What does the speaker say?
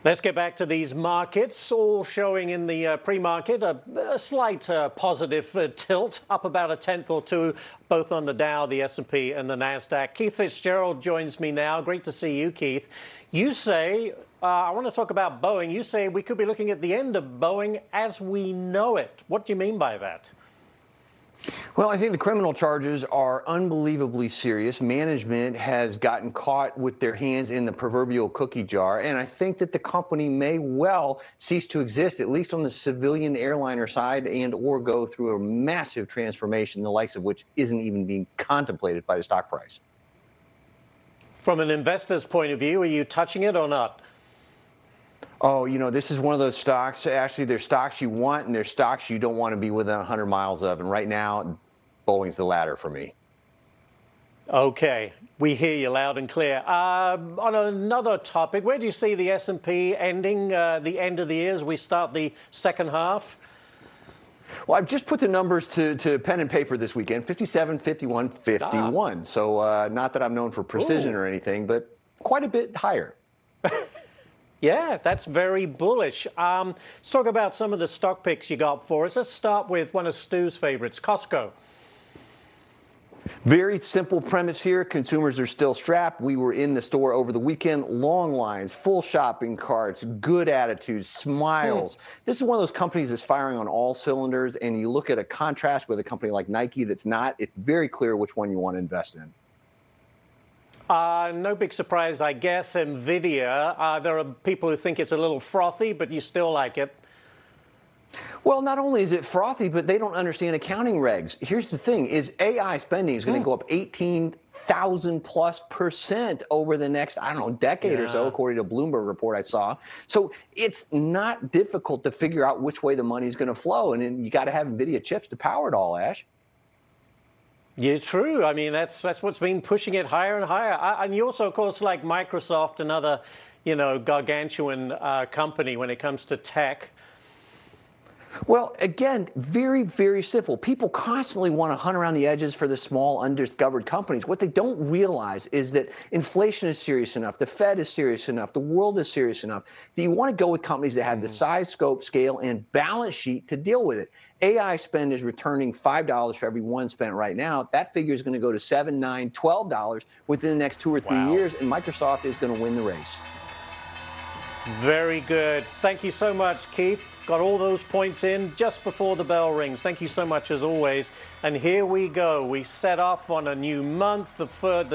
Let's get back to these markets, all showing in the pre-market a slight positive tilt, up about a tenth or two, both on the Dow, the S&P and the NASDAQ. Keith Fitz-Gerald joins me now. Great to see you, Keith. You say, I want to talk about Boeing. You say we could be looking at the end of Boeing as we know it. What do you mean by that? Well, I think the criminal charges are unbelievably serious. Management has gotten caught with their hands in the proverbial cookie jar, and I think that the company may well cease to exist, at least on the civilian airliner side, and or go through a massive transformation, the likes of which isn't even being contemplated by the stock price. From an investor's point of view, are you touching it or not? Oh, you know, this is one of those stocks. Actually, there's stocks you want and there's stocks you don't want to be within 100 miles of. And right now, Boeing's the latter for me. Okay, we hear you loud and clear. On another topic, where do you see the S&P ending the end of the year as we start the second half? Well, I've just put the numbers to pen and paper this weekend, 57, 51, 51. So not that I'm known for precision or anything, but quite a bit higher. Yeah, that's very bullish. Let's talk about some of the stock picks you got for us. Let's start with one of Stu's favorites, Costco. Very simple premise here. Consumers are still strapped. We were in the store over the weekend. Long lines, full shopping carts, good attitudes, smiles. This is one of those companies that's firing on all cylinders. And you look at a contrast with a company like Nike that's not. It's very clear which one you want to invest in. No big surprise, I guess. NVIDIA, there are people who think it's a little frothy, but you still like it. Well, not only is it frothy, but they don't understand accounting regs. Here's the thing, is AI spending is going to go up 18,000+% over the next, I don't know, decade or so, according to a Bloomberg report I saw. So it's not difficult to figure out which way the money is going to flow. And then you got to have NVIDIA chips to power it all, Ash. Yeah, true. I mean, that's what's been pushing it higher and higher. And you also, of course, like Microsoft, another, you know, gargantuan company when it comes to tech. Well, again, very, very simple. People constantly want to hunt around the edges for the small, undiscovered companies. What they don't realize is that inflation is serious enough, the Fed is serious enough, the world is serious enough, that you want to go with companies that have the size, scope, scale, and balance sheet to deal with it. AI spend is returning $5 for every one spent right now. That figure is going to go to $7, $9, $12 within the next 2 or 3 years, and Microsoft is going to win the race. Very good. Thank you so much, Keith. Got all those points in just before the bell rings. Thank you so much, as always. And here we go. We set off on a new month, the first